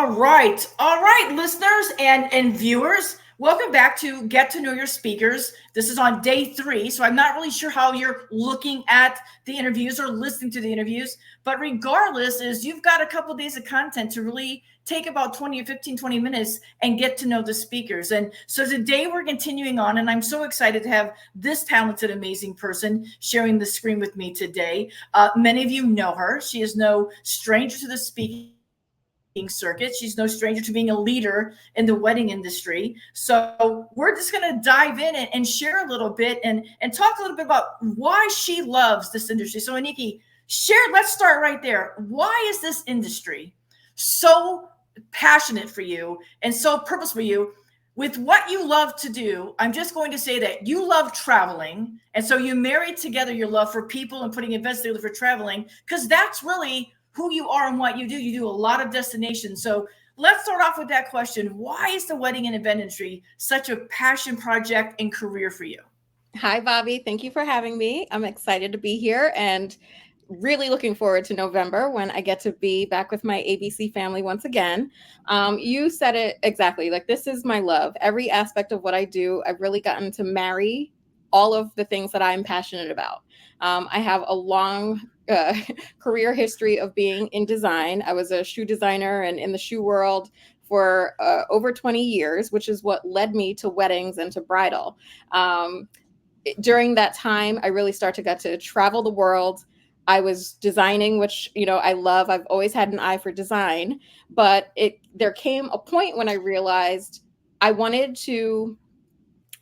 All right, listeners and viewers, welcome back to Get to Know Your Speakers. This is on day 3, so I'm not really sure how you're looking at the interviews or listening to the interviews, but regardless, is you've got a couple of days of content to really take about 20 minutes and get to know the speakers. And so today we're continuing on, and I'm so excited to have this talented, amazing person sharing the screen with me today. Many of you know her. She is no stranger to the speaking circuit. She's no stranger to being a leader in the wedding industry. So we're just going to dive in and share a little bit and talk a little bit about why she loves this industry. So Oniki, let's start right there. Why is this industry so passionate for you and so purposeful for you? With what you love to do, I'm just going to say that you love traveling. And so you married together your love for people and putting events together for traveling, because that's really who you are and what you do. You do a lot of destinations. So let's start off with that question. Why is the wedding and event industry such a passion project and career for you? Hi, Bobbi. Thank you for having me. I'm excited to be here and really looking forward to November when I get to be back with my ABC family once again. You said it exactly. Like, this is my love. Every aspect of what I do, I've really gotten to marry all of the things that I'm passionate about. I have a long career history of being in design. I was a shoe designer and in the shoe world for over 20 years, which is what led me to weddings and to bridal. During that time, I really started to get to travel the world. I was designing, which, I love. I've always had an eye for design, but there came a point when I realized I wanted to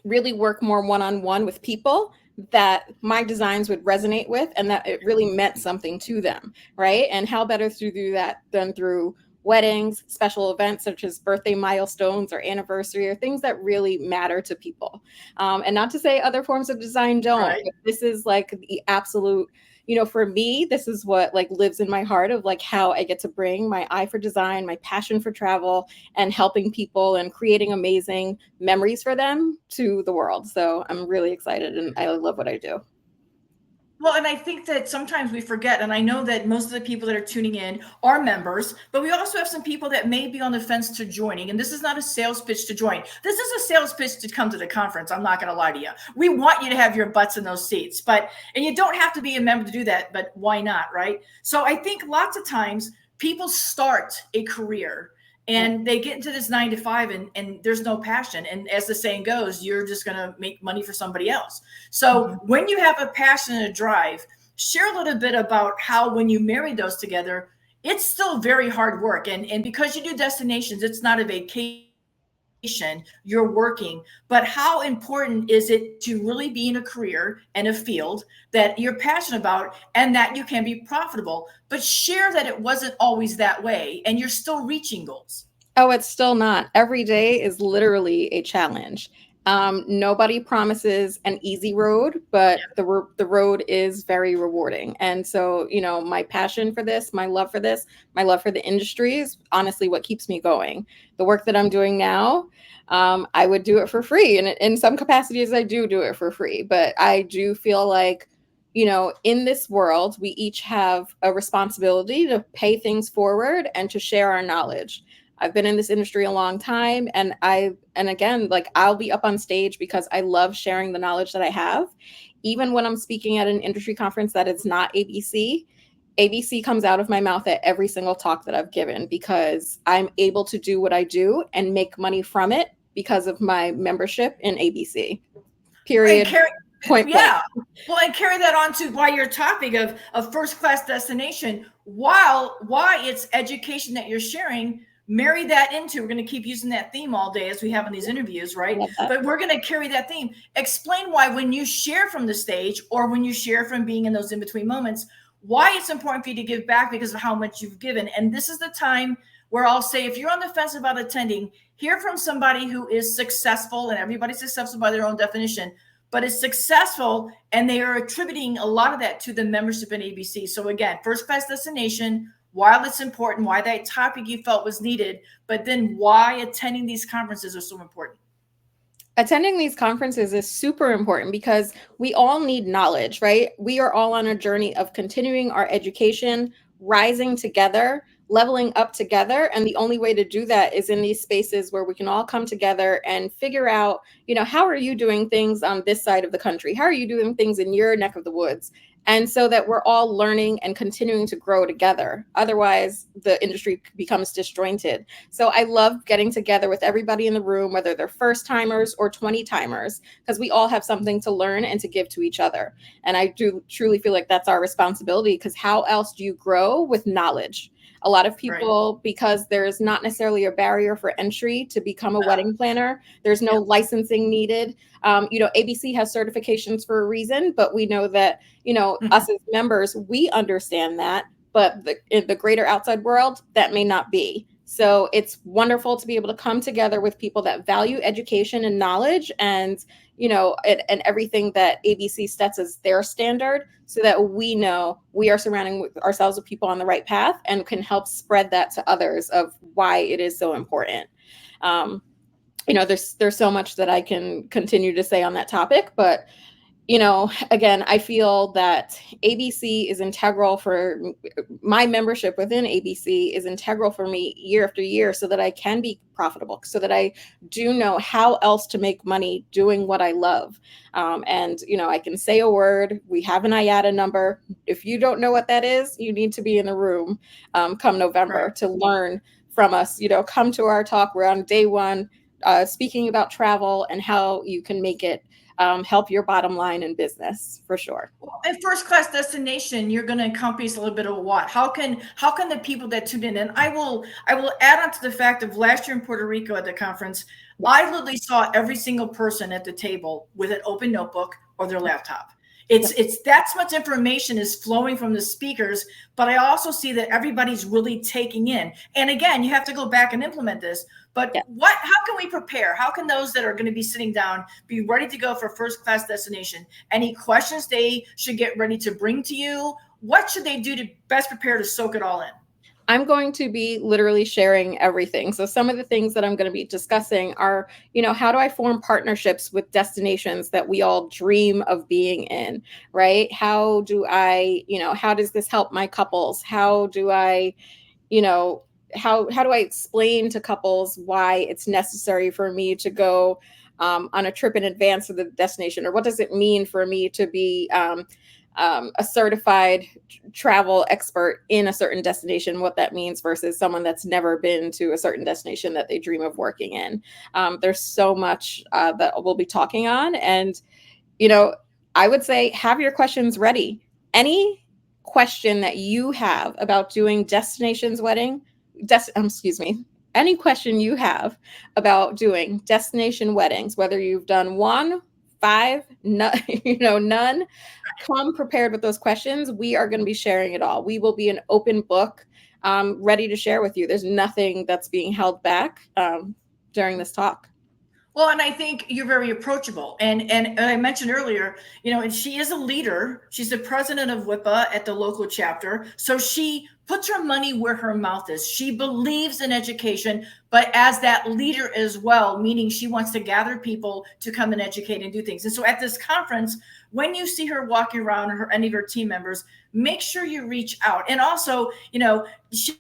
really work more one-on-one with people that my designs would resonate with and that it really meant something to them, right? And how better to do that than through weddings, special events such as birthday milestones or anniversary or things that really matter to people. And not to say other forms of design don't, Right. but this is like the absolute, for me, this is what like lives in my heart of like how I get to bring my eye for design, my passion for travel and helping people and creating amazing memories for them to the world. So I'm really excited and I love what I do. Well, and I think that sometimes we forget, and I know that most of the people that are tuning in are members, but we also have some people that may be on the fence to joining. And this is not a sales pitch to join. This is a sales pitch to come to the conference. I'm not going to lie to you. We want you to have your butts in those seats, and you don't have to be a member to do that, but why not, right? So I think lots of times people start a career and they get into this 9 to 5 and there's no passion. And as the saying goes, you're just going to make money for somebody else. So when you have a passion and a drive, share a little bit about how when you marry those together, it's still very hard work. And because you do destinations, it's not a vacation, you're working. But how important is it to really be in a career and a field that you're passionate about and that you can be profitable? But share that it wasn't always that way and you're still reaching goals. Oh, it's still not. Every day is literally a challenge. Nobody promises an easy road, but the road is very rewarding. And so, my passion for this, my love for this, my love for the industry is honestly what keeps me going. The work that I'm doing now, I would do it for free. And in some capacities, I do it for free. But I do feel like, in this world, we each have a responsibility to pay things forward and to share our knowledge. I've been in this industry a long time and again, like I'll be up on stage because I love sharing the knowledge that I have. Even when I'm speaking at an industry conference that is not ABC, ABC comes out of my mouth at every single talk that I've given because I'm able to do what I do and make money from it because of my membership in ABC. Period. Point blank. Well, and carry that on to why your topic of first-class destination, why it's education that you're sharing, marry that into, we're going to keep using that theme all day as we have in these interviews, right? But we're going to carry that theme. Explain why when you share from the stage or when you share from being in those in-between moments, why it's important for you to give back because of how much you've given. And this is the time where I'll say, if you're on the fence about attending, hear from somebody who is successful, and everybody's successful by their own definition, but is successful, and they are attributing a lot of that to the membership in ABC. So again, first-class destination, why it's important, why that topic you felt was needed, but then why attending these conferences are so important. Attending these conferences is super important because we all need knowledge, right? We are all on a journey of continuing our education, rising together, leveling up together. And the only way to do that is in these spaces where we can all come together and figure out, how are you doing things on this side of the country? How are you doing things in your neck of the woods? And so that we're all learning and continuing to grow together. Otherwise, the industry becomes disjointed. So I love getting together with everybody in the room, whether they're first timers or 20 timers, because we all have something to learn and to give to each other. And I do truly feel like that's our responsibility, because how else do you grow with knowledge? A lot of people, because there's not necessarily a barrier for entry to become a wedding planner, there's no licensing needed. ABC has certifications for a reason, but we know that, us as members, we understand that, but in the greater outside world, that may not be. So it's wonderful to be able to come together with people that value education and knowledge, and and everything that ABC sets as their standard, so that we know we are surrounding ourselves with people on the right path and can help spread that to others of why it is so important. There's so much that I can continue to say on that topic, but again, I feel that ABC is integral for my membership within ABC is integral for me year after year, so that I can be profitable, so that I do know how else to make money doing what I love. And I can say a word. We have an IATA number. If you don't know what that is, you need to be in the room come November to learn from us. Come to our talk. We're on day one, speaking about travel and how you can make it help your bottom line in business, for sure. Well, in first class destination, you're going to encompass a little bit of what? How can the people that tuned in, and I will add on to the fact of last year in Puerto Rico at the conference, I literally saw every single person at the table with an open notebook or their laptop. It's that much information is flowing from the speakers, but I also see that everybody's really taking in. And again, you have to go back and implement this. But how can we prepare? How can those that are going to be sitting down be ready to go for first class destination? Any questions they should get ready to bring to you? What should they do to best prepare to soak it all in? I'm going to be literally sharing everything. So some of the things that I'm going to be discussing are, how do I form partnerships with destinations that we all dream of being in, right? How do I, how does this help my couples? How do I, how do I explain to couples why it's necessary for me to go on a trip in advance of the destination? Or what does it mean for me to be a certified travel expert in a certain destination, what that means versus someone that's never been to a certain destination that they dream of working in. There's so much that we'll be talking on. And, I would say have your questions ready. Any question that you have about doing destinations wedding, any question you have about doing destination weddings, whether you've done 1, 5, none, come prepared with those questions. We are going to be sharing it all. We will be an open book, ready to share with you. There's nothing that's being held back during this talk. Well, and I think you're very approachable. And I mentioned earlier, and she is a leader. She's the president of WIPA at the local chapter. So she puts her money where her mouth is. She believes in education, but as that leader as well, meaning she wants to gather people to come and educate and do things. And so at this conference, when you see her walking around, or any of her team members, make sure you reach out. And also, she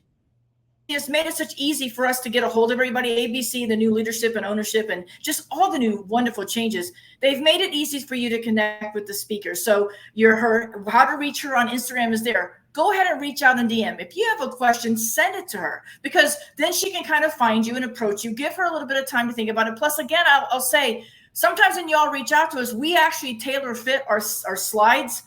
has made it such easy for us to get a hold of everybody. ABC, the new leadership and ownership, and just all the new wonderful changes. They've made it easy for you to connect with the speaker. So how to reach her on Instagram is there. Go ahead and reach out in DM. If you have a question, send it to her, because then she can kind of find you and approach you. Give her a little bit of time to think about it. Plus, again, I'll say, sometimes when y'all reach out to us, we actually tailor fit our slides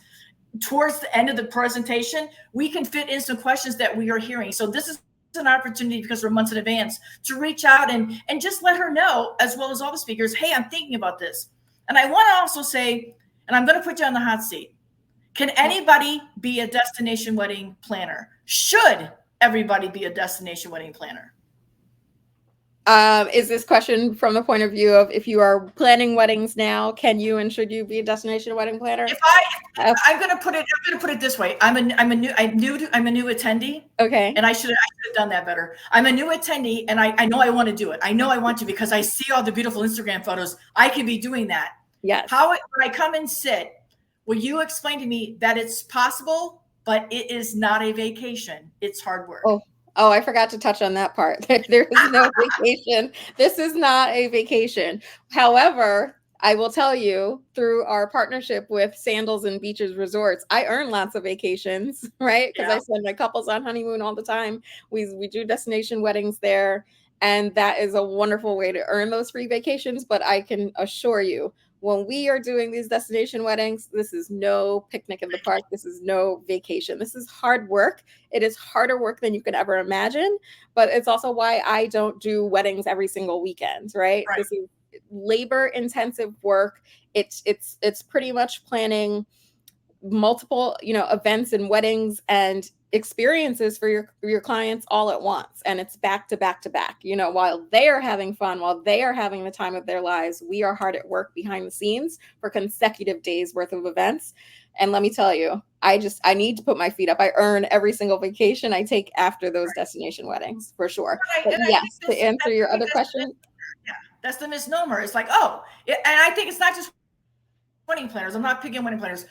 towards the end of the presentation. We can fit in some questions that we are hearing. So this is an opportunity, because we're months in advance, to reach out and just let her know, as well as all the speakers, hey, I'm thinking about this. And I want to also say, and I'm going to put you on the hot seat, can anybody be a destination wedding planner? Should everybody be a destination wedding planner? Is this question from the point of view of, if you are planning weddings now, can you and should you be a destination wedding planner? I'm going to put it this way. I'm a new attendee. Okay. And I should have done that better. I'm a new attendee, and I know I want to do it. I know I want to, because I see all the beautiful Instagram photos. I could be doing that. Yes. When I come and sit, will you explain to me that it's possible, but it is not a vacation? It's hard work. Oh, Oh, I forgot to touch on that part. There is no vacation. This is not a vacation. However, I will tell you through our partnership with Sandals and Beaches Resorts, I earn lots of vacations, right? Because Yeah. I send my couples on honeymoon all the time. We do destination weddings there, and that is a wonderful way to earn those free vacations. But I can assure you, when we are doing these destination weddings, this is no picnic in the park. This is no vacation. This is hard work. It is harder work than you could ever imagine, but it's also why I don't do weddings every single weekend, right? Right. This is labor intensive work. It's pretty much planning multiple, events and weddings and experiences for your clients all at once, and it's back to back to back. While they are having fun, while they are having the time of their lives, we are hard at work behind the scenes for consecutive days worth of events. And let me tell you, I need to put my feet up. I earn every single vacation I take after those destination weddings, for sure. Right. But And I think yes, to answer your other question, that's the misnomer. It's like, oh, and I think it's not just wedding planners. I'm not picking wedding planners.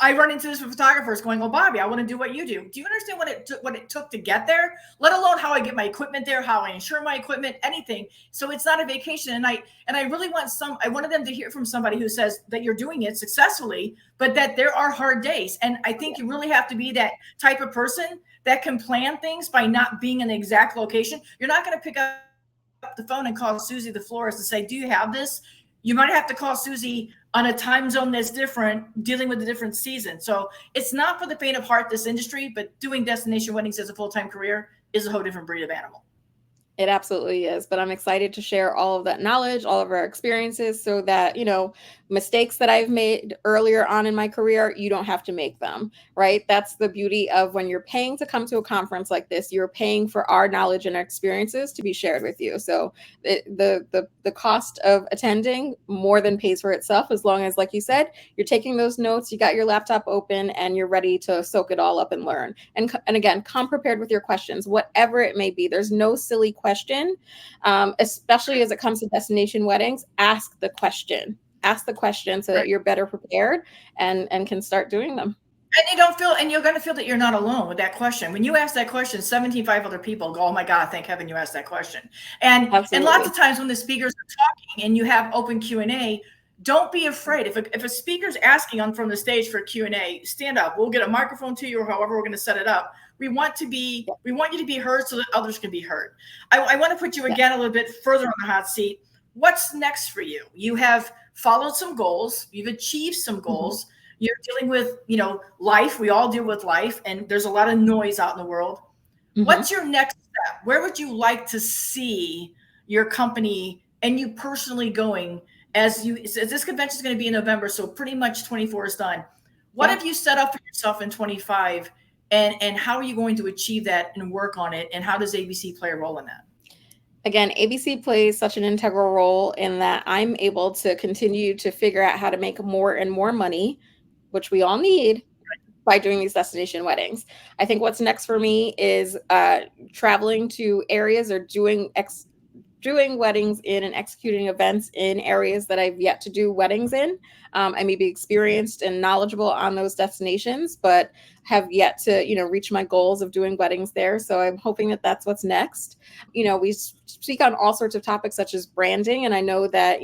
I run into this with photographers going, "Oh, Bobbi, I want to do what you do. Do you understand what it took to get there? Let alone how I get my equipment there, how I insure my equipment, anything." So it's not a vacation. And I really I wanted them to hear from somebody who says that you're doing it successfully, but that there are hard days. And I think you really have to be that type of person that can plan things by not being in the exact location. You're not going to pick up the phone and call Susie, the florist, and say, "Do you have this?" You might have to call Susie on a time zone that's different, dealing with a different season. So it's not for the faint of heart, this industry, but doing destination weddings as a full-time career is a whole different breed of animal. It absolutely is. But I'm excited to share all of that knowledge, all of our experiences, so that, mistakes that I've made earlier on in my career, you don't have to make them, right? That's the beauty of when you're paying to come to a conference like this, you're paying for our knowledge and our experiences to be shared with you. So the cost of attending more than pays for itself, as long as, like you said, you're taking those notes, you got your laptop open, and you're ready to soak it all up and learn. And again, come prepared with your questions, whatever it may be. There's no silly question, especially as it comes to destination weddings. Ask the question so that you're better prepared and can start doing them. And you're going to feel that you're not alone with that question. When you ask that question, 75 other people go, "Oh my God, thank heaven you asked that question." And lots of times when the speakers are talking and you have open Q&A, don't be afraid. If a speaker's asking from the stage for Q&A, stand up. We'll get a microphone to you, or however we're going to set it up. We want you to be heard so that others can be heard. I want to put you again a little bit further on the hot seat. What's next for you? You have followed some goals. You've achieved some goals. You're dealing with, life. We all deal with life, and there's a lot of noise out in the world. What's your next step? Where would you like to see your company and you personally going as this convention is going to be in November, so pretty much 24 is done. What have you set up for yourself in 25, and how are you going to achieve that and work on it, and how does ABC play a role in that? Again, ABC plays such an integral role in that I'm able to continue to figure out how to make more and more money, which we all need, by doing these destination weddings. I think what's next for me is traveling to areas or doing weddings in and executing events in areas that I've yet to do weddings in. I may be experienced and knowledgeable on those destinations, but have yet to, reach my goals of doing weddings there. So I'm hoping that that's what's next. We speak on all sorts of topics such as branding. And I know that,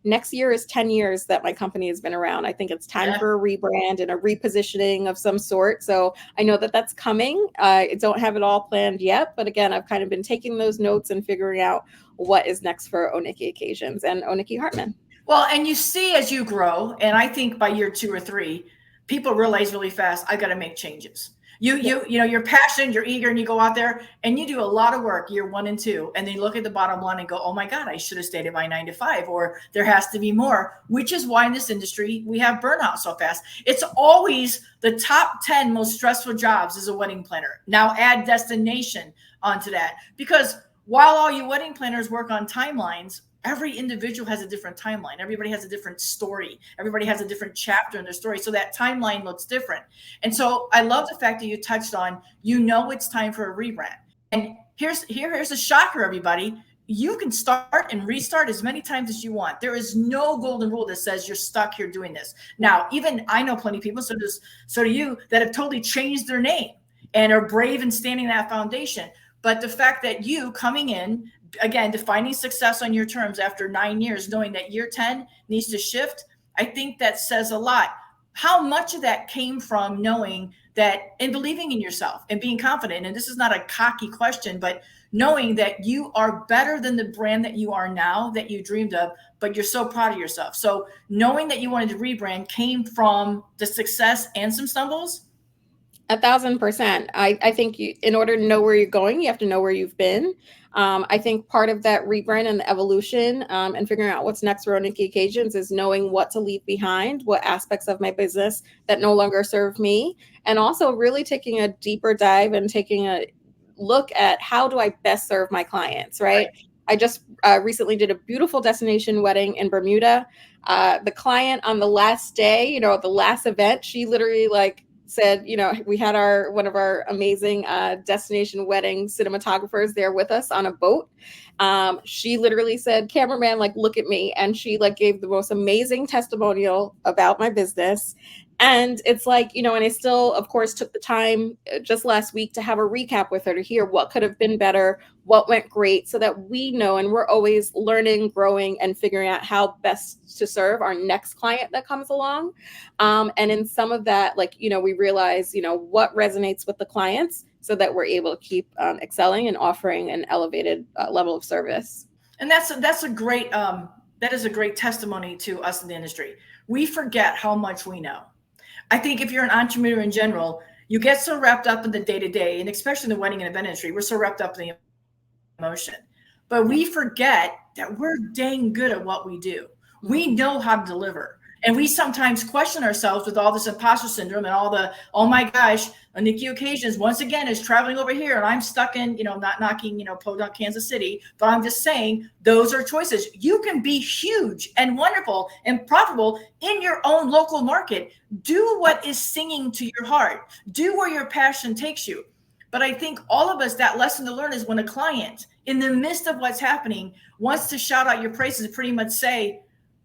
next year is 10 years that my company has been around. I think it's time for a rebrand and a repositioning of some sort. So I know that that's coming. I don't have it all planned yet, but again, I've kind of been taking those notes and figuring out what is next for Oniki Occasions and Oniki Hardtman. Well, and you see as you grow, and I think by year 2 or 3, people realize really fast, I got to make changes. You're passionate, you're eager, and you go out there and you do a lot of work year 1 and 2, and then you look at the bottom line and go, "Oh my God, I should have stayed at my 9 to 5, or there has to be more," which is why in this industry we have burnout so fast. It's always the top 10 most stressful jobs as a wedding planner. Now add destination onto that, because while all you wedding planners work on timelines, every individual has a different timeline. Everybody has a different story. Everybody has a different chapter in their story. So that timeline looks different. And so I love the fact that you touched on, it's time for a rebrand. And here's a shocker, everybody. You can start and restart as many times as you want. There is no golden rule that says you're stuck here doing this. Now, even I know plenty of people, so do you, that have totally changed their name and are brave in standing that foundation. But the fact that you coming in, again, defining success on your terms after 9 years, knowing that year 10 needs to shift, I think that says a lot. How much of that came from knowing that and believing in yourself and being confident? And this is not a cocky question, but knowing that you are better than the brand that you are now, that you dreamed of, but you're so proud of yourself. So knowing that you wanted to rebrand came from the success and some stumbles. 1,000%. I think in order to know where you're going, you have to know where you've been. I think part of that rebrand and the evolution and figuring out what's next for Oniki Occasions is knowing what to leave behind, what aspects of my business that no longer serve me, and also really taking a deeper dive and taking a look at how do I best serve my clients, right? I just recently did a beautiful destination wedding in Bermuda. The client on the last day, the last event, she literally said, we had one of our amazing destination wedding cinematographers there with us on a boat. She literally said, cameraman, look at me. And she gave the most amazing testimonial about my business. And it's and I still, of course, took the time just last week to have a recap with her to hear what could have been better, what went great, so that we know, and we're always learning, growing, and figuring out how best to serve our next client that comes along. And in some of that, we realize, what resonates with the clients so that we're able to keep excelling and offering an elevated level of service. And that's a great, that is a great testimony to us in the industry. We forget how much we know. I think if you're an entrepreneur in general, you get so wrapped up in the day-to-day, and especially in the wedding and event industry, we're so wrapped up in the emotion. But we forget that we're dang good at what we do. We know how to deliver. And we sometimes question ourselves with all this imposter syndrome and all the, oh my gosh, Niki Occasions once again is traveling over here and I'm stuck in, not knocking, Podunk, Kansas City, but I'm just saying those are choices. You can be huge and wonderful and profitable in your own local market. Do what is singing to your heart. Do where your passion takes you. But I think all of us, that lesson to learn is when a client in the midst of what's happening wants to shout out your praises, pretty much say,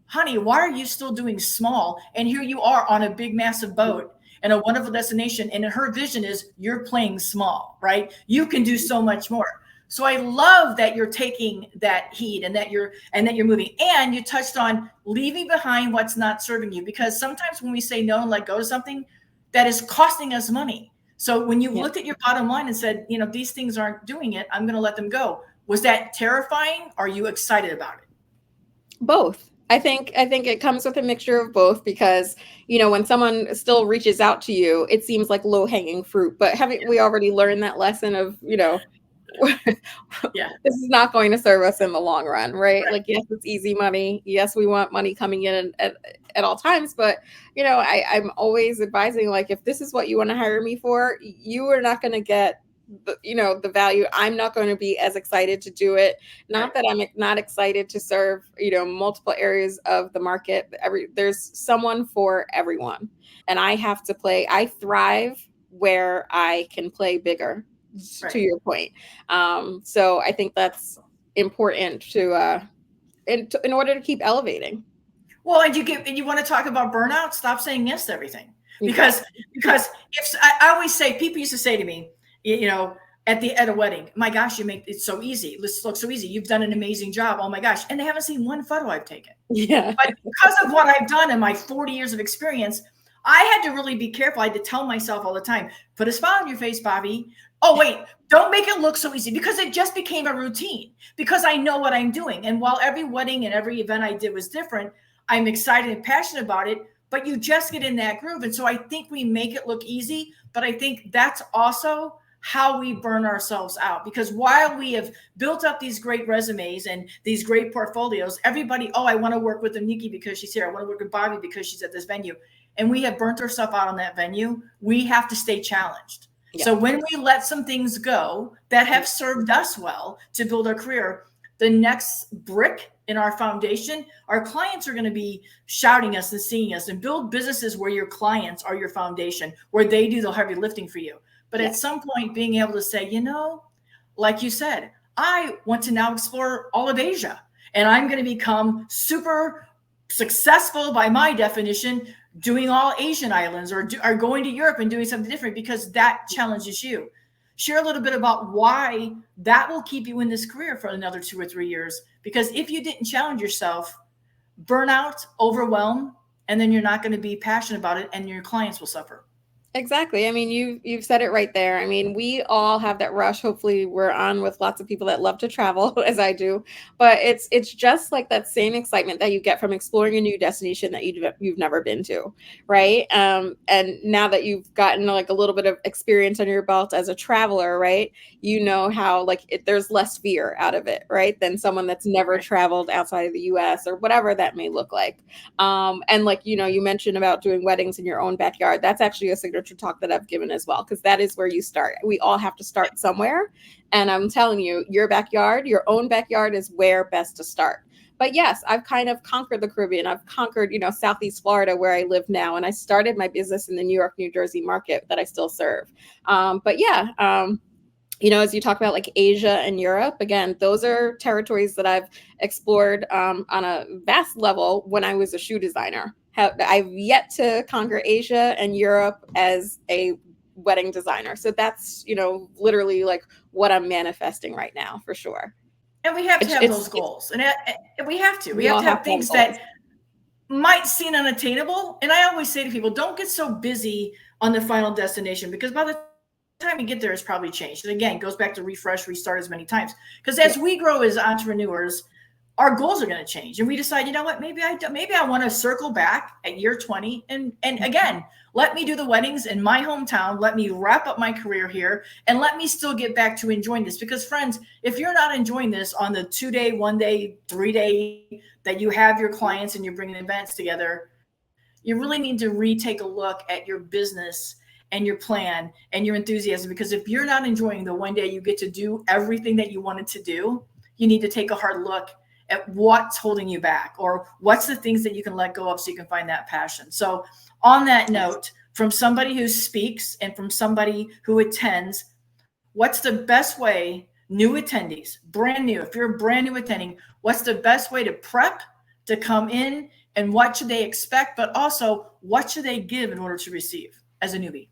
honey, why are you still doing small? And here you are on a big, massive boat and a wonderful destination. And her vision is you're playing small, right? You can do so much more. So I love that you're taking that heat and that you're moving. And you touched on leaving behind what's not serving you, because sometimes when we say no and let go of something, that is costing us money. So when you looked at your bottom line and said, these things aren't doing it, I'm going to let them go. Was that terrifying? Or are you excited about it? Both. I think it comes with a mixture of both, because, when someone still reaches out to you, it seems like low hanging fruit, but haven't we already learned that lesson of, this is not going to serve us in the long run, right? Yes, it's easy money. Yes, we want money coming in at all times, but, I'm always advising, if this is what you want to hire me for, you are not going to get the value. I'm not going to be as excited to do it. Not that I'm not excited to serve, multiple areas of the market. There's someone for everyone. And I have to play. I thrive where I can play bigger, to your point. So I think that's important to, in order to keep elevating. Well, and you want to talk about burnout, stop saying yes to everything. Because if I always say, people used to say to me, at a wedding, my gosh, you make it so easy. This looks so easy. You've done an amazing job. Oh my gosh. And they haven't seen one photo I've taken. Yeah. But because of what I've done in my 40 years of experience, I had to really be careful. I had to tell myself all the time, put a smile on your face, Bobbi. Oh, wait, don't make it look so easy, because it just became a routine, because I know what I'm doing. And while every wedding and every event I did was different, I'm excited and passionate about it, but you just get in that groove. And so I think we make it look easy, but I think that's also how we burn ourselves out, because while we have built up these great resumes and these great portfolios, everybody, I want to work with Niki because she's here. I want to work with Bobbi because she's at this venue. And we have burnt ourselves out on that venue. We have to stay challenged. Yeah. So when we let some things go that have served us well to build our career, the next brick in our foundation, our clients are going to be shouting us and seeing us, and build businesses where your clients are your foundation, where they do the heavy lifting for you. But at some point, being able to say, like you said, I want to now explore all of Asia, and I'm going to become super successful by my definition, doing all Asian islands, or going to Europe and doing something different, because that challenges you. share a little bit about why that will keep you in this career for another 2 or 3 years. Because if you didn't challenge yourself, burnout, overwhelm, and then you're not going to be passionate about it, and your clients will suffer. Exactly. I mean, you've said it right there. I mean, we all have that rush. Hopefully, we're on with lots of people that love to travel, as I do. But it's just like that same excitement that you get from exploring a new destination that you've never been to, right? And now that you've gotten like a little bit of experience on your belt as a traveler, right? You know how like there's less fear out of it, right? Than someone that's never traveled outside of the U.S. or whatever that may look like. And like you mentioned about doing weddings in your own backyard. That's actually a signature talk that I've given as well, because that is where you start. We all have to start somewhere. And I'm telling you, your backyard, your own backyard is where best to start. But yes, I've kind of conquered the Caribbean. I've conquered, Southeast Florida where I live now. And I started my business in the New York, New Jersey market that I still serve. But yeah, as you talk about like Asia and Europe, again, those are territories that I've explored on a vast level when I was a shoe designer. I've yet to conquer Asia and Europe as a wedding designer. So that's, literally like what I'm manifesting right now for sure. And we have to have those goals. And we have to. We have to have things that might seem unattainable. And I always say to people, don't get so busy on the final destination, because by the time you get there, it's probably changed. And again, it goes back to refresh, restart as many times. Because as we grow as entrepreneurs, our goals are going to change. And we decide, you know what, maybe I want to circle back at year 20. And again, let me do the weddings in my hometown. Let me wrap up my career here, and let me still get back to enjoying this. Because friends, if you're not enjoying this on the 2-day, 1-day, 3-day that you have your clients and you're bringing events together, you really need to retake a look at your business and your plan and your enthusiasm. Because if you're not enjoying the one day you get to do everything that you wanted to do, you need to take a hard look at what's holding you back, or what's the things that you can let go of so you can find that passion. So on that note, from somebody who speaks and from somebody who attends, what's the best way, new attendees, brand new, if you're brand new attending, what's the best way to prep to come in, and what should they expect, but also what should they give in order to receive as a newbie?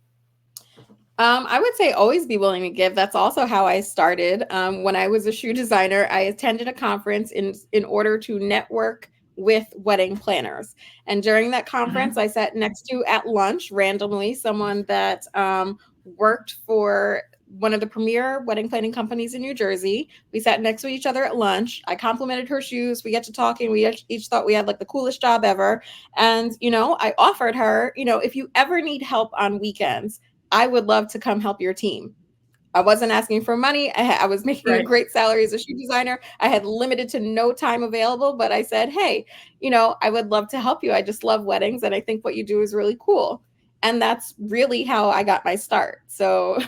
I would say always be willing to give. That's also how I started. When I was a shoe designer, I attended a conference in order to network with wedding planners. And during that conference, I sat next to at lunch randomly someone that worked for one of the premier wedding planning companies in New Jersey. We sat next to each other at lunch. I complimented her shoes. We got to talking. We each thought we had like the coolest job ever. And, I offered her, if you ever need help on weekends, I would love to come help your team. I wasn't asking for money. I was making a great salary as a shoe designer. I had limited to no time available, but I said, hey, I would love to help you. I just love weddings, and I think what you do is really cool. And that's really how I got my start. So,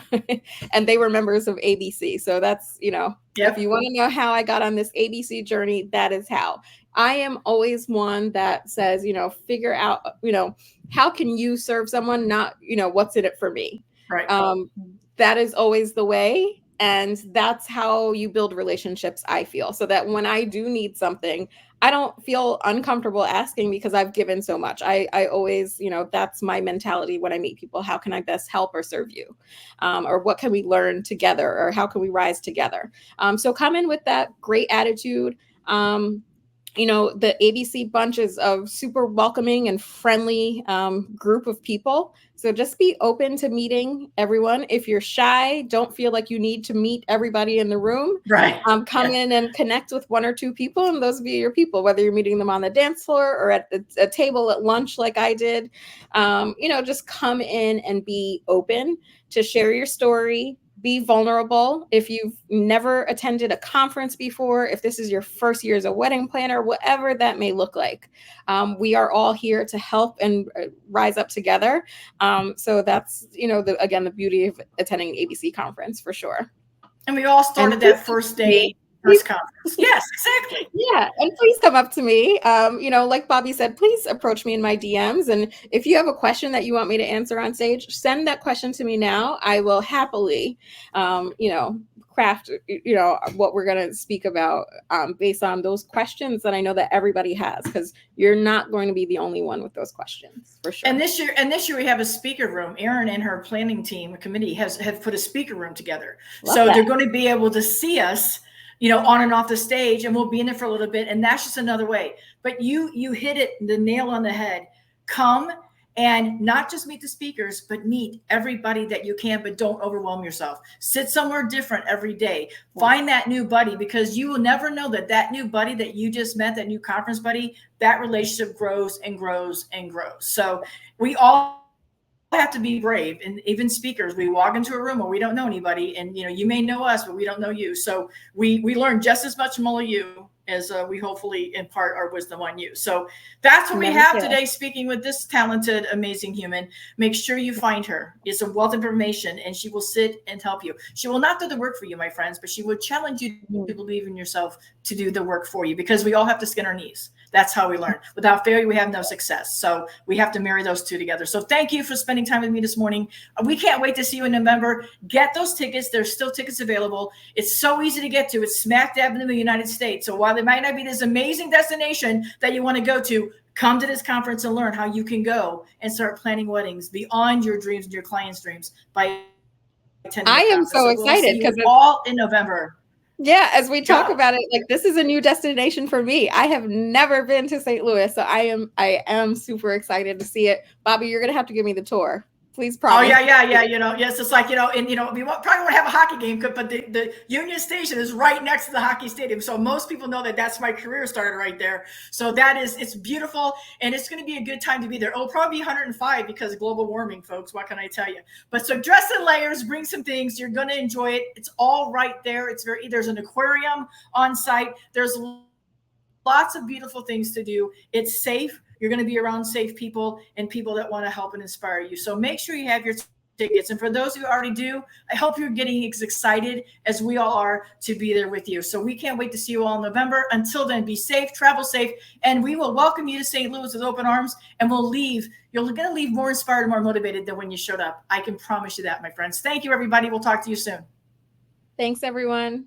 and they were members of ABC. So that's, if you want to know how I got on this ABC journey, that is how. I am always one that says, figure out, how can you serve someone, not, what's in it for me? Right. That is always the way. And that's how you build relationships, I feel. So that when I do need something, I don't feel uncomfortable asking, because I've given so much. I always, that's my mentality when I meet people. How can I best help or serve you? Or what can we learn together? Or how can we rise together? So come in with that great attitude. The ABC bunch is a super welcoming and friendly group of people. So just be open to meeting everyone. If you're shy, don't feel like you need to meet everybody in the room. Right. Come in and connect with 1 or 2 people, and those be your people, whether you're meeting them on the dance floor or at a table at lunch like I did. Just come in and be open to share your story. Be vulnerable. If you've never attended a conference before, if this is your first year as a wedding planner, whatever that may look like, we are all here to help and rise up together. So that's, the beauty of attending an ABC conference for sure. And we all started that first day. First conference. Yes, exactly. Yeah. And please come up to me. Like Bobbi said, please approach me in my DMs. And if you have a question that you want me to answer on stage, send that question to me now. I will happily, craft, what we're going to speak about based on those questions that I know that everybody has, because you're not going to be the only one with those questions, for sure. And this year we have a speaker room. Erin and her planning team committee have put a speaker room together. So they're going to be able to see us, on and off the stage, and we'll be in there for a little bit. And that's just another way. But you hit the nail on the head. Come and not just meet the speakers, but meet everybody that you can, but don't overwhelm yourself. Sit somewhere different every day. Find that new buddy, because you will never know that new buddy that you just met, that new conference buddy, that relationship grows and grows and grows. So we all have to be brave. And even speakers, we walk into a room where we don't know anybody, and you may know us, but we don't know you. So we learn just as much from all of you as we hopefully impart our wisdom on you. So that's what we have today, speaking with this talented, amazing human. Make sure you find her. It's a wealth of information, and she will sit and help you. She will not do the work for you, my friends, but she will challenge you to believe in yourself to do the work for you, because we all have to skin our knees. That's how we learn. Without failure, we have no success. So we have to marry those two together. So thank you for spending time with me this morning. We can't wait to see you in November. Get those tickets. There's still tickets available. It's so easy to get to. It's smack dab in the United States. So while it might not be this amazing destination that you want to go to, come to this conference and learn how you can go and start planning weddings beyond your dreams and your clients' dreams by attending. I am so excited because it's all in November. Yeah, as we talk about it, like, this is a new destination for me. I have never been to St. Louis, so I am super excited to see it. Bobbi, you're gonna have to give me the tour. Please promise. Oh yeah. Yes, it's like, and we probably won't have a hockey game, but the Union Station is right next to the hockey stadium. So most people know that that's my career started right there. So it's beautiful, and it's going to be a good time to be there. It'll probably be 105 because of global warming, folks. What can I tell you? But so dress in layers, bring some things. You're going to enjoy it. It's all right there. There's an aquarium on site. There's lots of beautiful things to do. It's safe. You're going to be around safe people and people that want to help and inspire you. So make sure you have your tickets. And for those who already do, I hope you're getting as excited as we all are to be there with you. So we can't wait to see you all in November. Until then, be safe, travel safe, and we will welcome you to St. Louis with open arms, and we'll leave. You're going to leave more inspired and more motivated than when you showed up. I can promise you that, my friends. Thank you, everybody. We'll talk to you soon. Thanks, everyone.